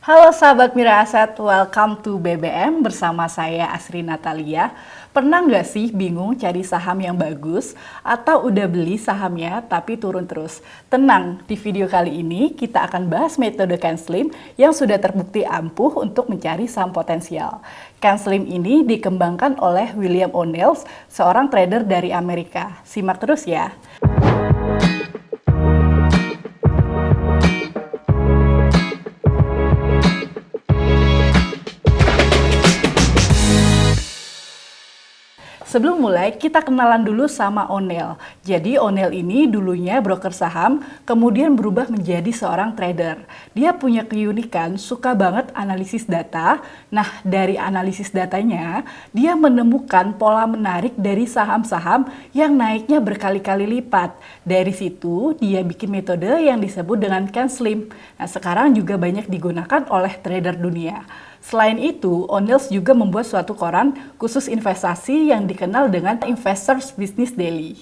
Halo sahabat Mira Aset, welcome to BBM bersama saya Asri Natalia. Pernah nggak sih bingung cari saham yang bagus atau udah beli sahamnya tapi turun terus? Tenang, di video kali ini kita akan bahas metode CanSlim yang sudah terbukti ampuh untuk mencari saham potensial. CanSlim ini dikembangkan oleh William O'Neill, seorang trader dari Amerika. Simak terus ya. Sebelum mulai, kita kenalan dulu sama O'Neill. Jadi O'Neill ini dulunya broker saham, kemudian berubah menjadi seorang trader. Dia punya keunikan, suka banget analisis data. Nah, dari analisis datanya, dia menemukan pola menarik dari saham-saham yang naiknya berkali-kali lipat. Dari situ, dia bikin metode yang disebut dengan CanSlim. Nah, sekarang juga banyak digunakan oleh trader dunia. Selain itu, O'Neill juga membuat suatu koran khusus investasi yang dikenal dengan Investors Business Daily.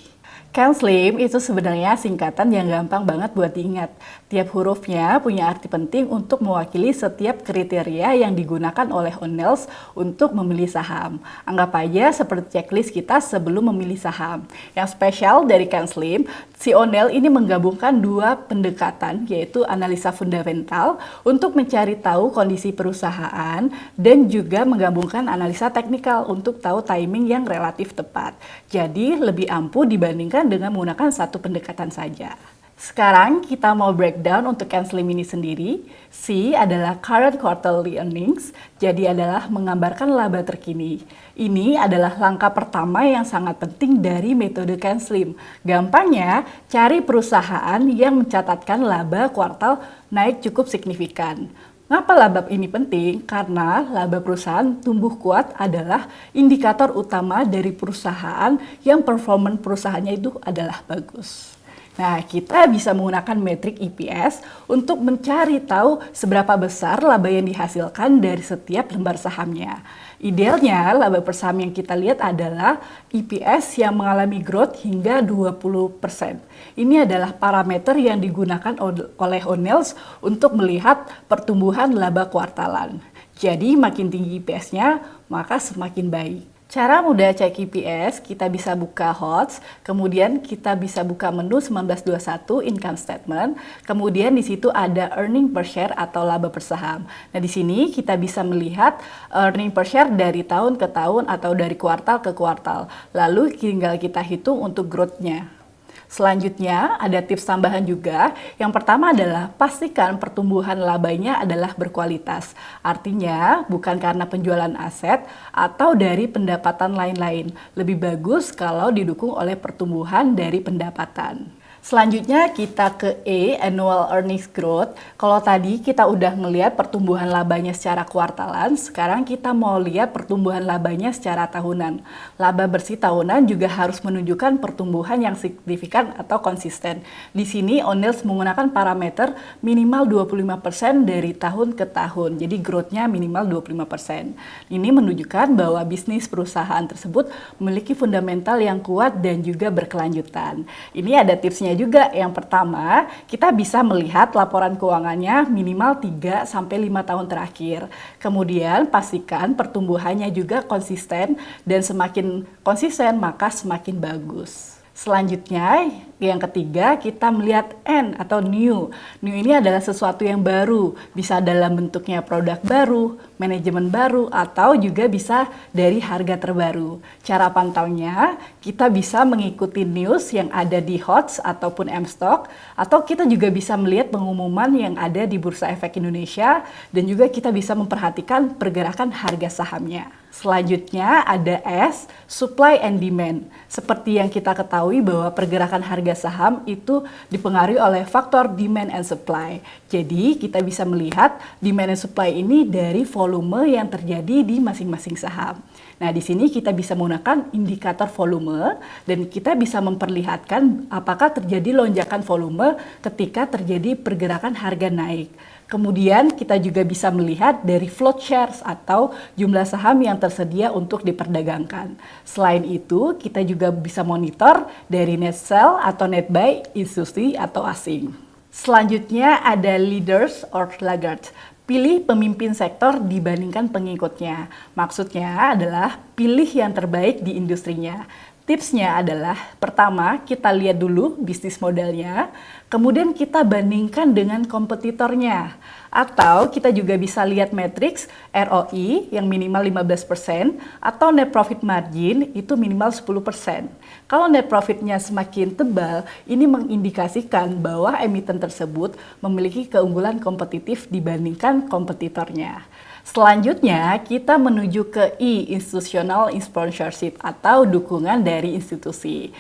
CanSlim itu sebenarnya singkatan yang gampang banget buat diingat. Tiap hurufnya punya arti penting untuk mewakili setiap kriteria yang digunakan oleh O'Neill untuk memilih saham. Anggap aja seperti checklist kita sebelum memilih saham. Yang spesial dari CanSlim, si O'Neill ini menggabungkan dua pendekatan, yaitu analisa fundamental untuk mencari tahu kondisi perusahaan dan juga menggabungkan analisa teknikal untuk tahu timing yang relatif tepat. Jadi lebih ampuh dibandingkan dengan menggunakan satu pendekatan saja. Sekarang kita mau breakdown untuk CanSlim ini sendiri. C adalah current quarterly earnings, jadi adalah menggambarkan laba terkini. Ini adalah langkah pertama yang sangat penting dari metode CanSlim. Gampangnya, cari perusahaan yang mencatatkan laba kuartal naik cukup signifikan. Ngapa laba ini penting? Karena laba perusahaan tumbuh kuat adalah indikator utama dari perusahaan yang performa perusahaannya itu adalah bagus. Nah, kita bisa menggunakan metrik EPS untuk mencari tahu seberapa besar laba yang dihasilkan dari setiap lembar sahamnya. Idealnya, laba per saham yang kita lihat adalah EPS yang mengalami growth hingga 20%. Ini adalah parameter yang digunakan oleh O'Neill untuk melihat pertumbuhan laba kuartalan. Jadi, makin tinggi EPS-nya, maka semakin baik. Cara mudah cek EPS, kita bisa buka HOTS, kemudian kita bisa buka menu 1921 income statement, kemudian di situ ada earning per share atau laba per saham. Nah, di sini kita bisa melihat earning per share dari tahun ke tahun atau dari kuartal ke kuartal. Lalu tinggal kita hitung untuk growth-nya. Selanjutnya ada tips tambahan juga. Yang pertama adalah pastikan pertumbuhan labanya adalah berkualitas. Artinya bukan karena penjualan aset atau dari pendapatan lain-lain. Lebih bagus kalau didukung oleh pertumbuhan dari pendapatan. Selanjutnya kita ke E, annual earnings growth. Kalau tadi kita udah ngelihat pertumbuhan labanya secara kuartalan, sekarang kita mau lihat pertumbuhan labanya secara tahunan. Laba bersih tahunan juga harus menunjukkan pertumbuhan yang signifikan atau konsisten. Di sini O'Neill menggunakan parameter minimal 25% dari tahun ke tahun. Jadi growth-nya minimal 25%. Ini menunjukkan bahwa bisnis perusahaan tersebut memiliki fundamental yang kuat dan juga berkelanjutan. Ini ada tipsnya juga. Yang pertama, kita bisa melihat laporan keuangannya minimal 3-5 tahun terakhir. Kemudian pastikan pertumbuhannya juga konsisten dan semakin konsisten maka semakin bagus. Selanjutnya, yang ketiga kita melihat N atau new. New ini adalah sesuatu yang baru, bisa dalam bentuknya produk baru, manajemen baru, atau juga bisa dari harga terbaru. Cara pantaunya, kita bisa mengikuti news yang ada di HOTS ataupun M-Stock, atau kita juga bisa melihat pengumuman yang ada di Bursa Efek Indonesia, dan juga kita bisa memperhatikan pergerakan harga sahamnya. Selanjutnya ada S, supply and demand. Seperti yang kita ketahui bahwa pergerakan harga saham itu dipengaruhi oleh faktor demand and supply. Jadi kita bisa melihat demand and supply ini dari volume yang terjadi di masing-masing saham. Nah, di sini kita bisa menggunakan indikator volume dan kita bisa memperlihatkan apakah terjadi lonjakan volume ketika terjadi pergerakan harga naik. Kemudian kita juga bisa melihat dari float shares atau jumlah saham yang tersedia untuk diperdagangkan. Selain itu, kita juga bisa monitor dari net sell atau net buy institusi atau asing. Selanjutnya ada leaders or laggards. Pilih pemimpin sektor dibandingkan pengikutnya. Maksudnya adalah pilih yang terbaik di industrinya. Tipsnya adalah, pertama, kita lihat dulu bisnis modelnya, kemudian kita bandingkan dengan kompetitornya. Atau kita juga bisa lihat matriks ROI yang minimal 15% atau net profit margin itu minimal 10%. Kalau net profitnya semakin tebal, ini mengindikasikan bahwa emiten tersebut memiliki keunggulan kompetitif dibandingkan kompetitornya. Selanjutnya, kita menuju ke I, institutional sponsorship atau dukungan dari institusi.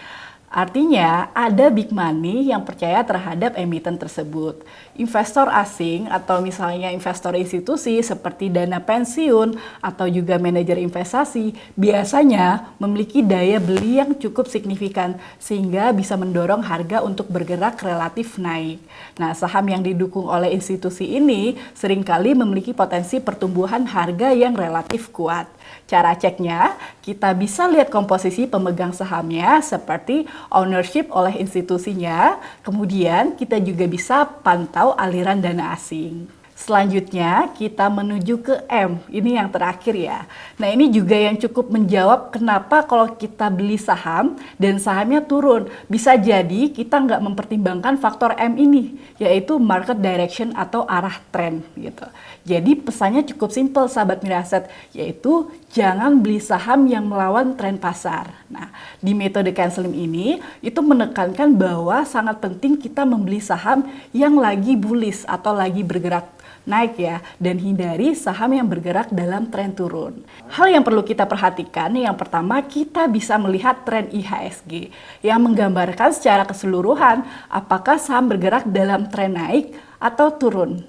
Artinya, ada big money yang percaya terhadap emiten tersebut. Investor asing atau misalnya investor institusi seperti dana pensiun atau juga manajer investasi biasanya memiliki daya beli yang cukup signifikan sehingga bisa mendorong harga untuk bergerak relatif naik. Nah, saham yang didukung oleh institusi ini seringkali memiliki potensi pertumbuhan harga yang relatif kuat. Cara ceknya, kita bisa lihat komposisi pemegang sahamnya seperti ownership oleh institusinya, kemudian kita juga bisa pantau aliran dana asing. Selanjutnya kita menuju ke M, ini yang terakhir ya. Nah ini juga yang cukup menjawab kenapa kalau kita beli saham dan sahamnya turun. Bisa jadi kita nggak mempertimbangkan faktor M ini, yaitu market direction atau arah tren gitu. Jadi pesannya cukup simpel sahabat Miraset, yaitu jangan beli saham yang melawan tren pasar. Nah di metode Can-Slim ini itu menekankan bahwa sangat penting kita membeli saham yang lagi bullish atau lagi bergerak naik ya, dan hindari saham yang bergerak dalam tren turun. Hal yang perlu kita perhatikan, yang pertama kita bisa melihat tren IHSG yang menggambarkan secara keseluruhan apakah saham bergerak dalam tren naik atau turun.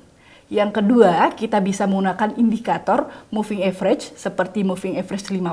Yang kedua, kita bisa menggunakan indikator moving average seperti moving average 50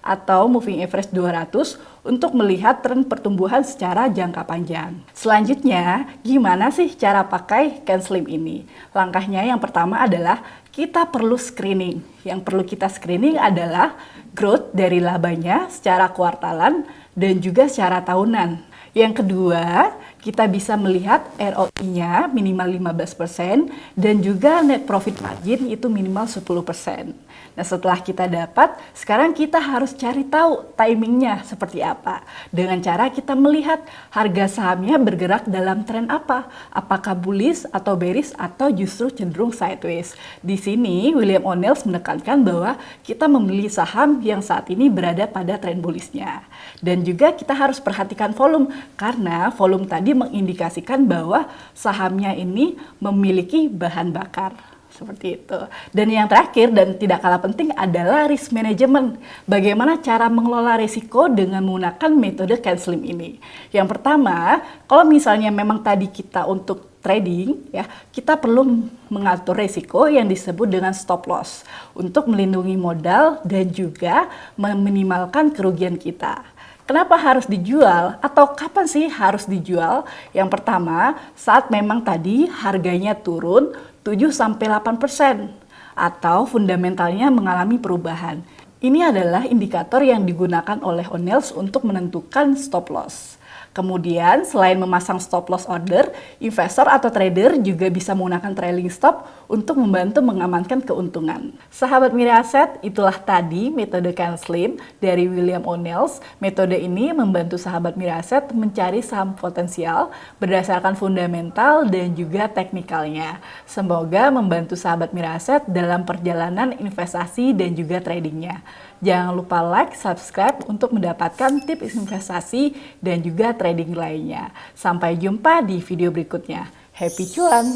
atau moving average 200 untuk melihat tren pertumbuhan secara jangka panjang. Selanjutnya, gimana sih cara pakai Can-Slim ini? Langkahnya yang pertama adalah kita perlu screening. Yang perlu kita screening adalah growth dari labanya secara kuartalan dan juga secara tahunan. Yang kedua, kita bisa melihat ROI-nya minimal 15% dan juga net profit margin itu minimal 10%. Nah setelah kita dapat, sekarang kita harus cari tahu timingnya seperti apa. Dengan cara kita melihat harga sahamnya bergerak dalam tren apa. Apakah bullish atau bearish atau justru cenderung sideways. Di sini William O'Neill menekankan bahwa kita memilih saham yang saat ini berada pada tren bullishnya. Dan juga kita harus perhatikan volume, karena volume tadi mengindikasikan bahwa sahamnya ini memiliki bahan bakar. Seperti itu. Dan yang terakhir dan tidak kalah penting adalah risk management. Bagaimana cara mengelola risiko dengan menggunakan metode Can-Slim ini. Yang pertama, kalau misalnya memang tadi kita untuk trading, ya kita perlu mengatur risiko yang disebut dengan stop loss untuk melindungi modal dan juga meminimalkan kerugian kita. Kenapa harus dijual atau kapan sih harus dijual? Yang pertama, saat memang tadi harganya turun 7-8% atau fundamentalnya mengalami perubahan. Ini adalah indikator yang digunakan oleh O'Neill untuk menentukan stop loss. Kemudian, selain memasang stop loss order, investor atau trader juga bisa menggunakan trailing stop untuk membantu mengamankan keuntungan. Sahabat Miraset, itulah tadi metode Can-Slim dari William O'Neill. Metode ini membantu sahabat Miraset mencari saham potensial berdasarkan fundamental dan juga teknikalnya. Semoga membantu sahabat Miraset dalam perjalanan investasi dan juga tradingnya. Jangan lupa like, subscribe untuk mendapatkan tips investasi dan juga trading lainnya. Sampai jumpa di video berikutnya. Happy cuan!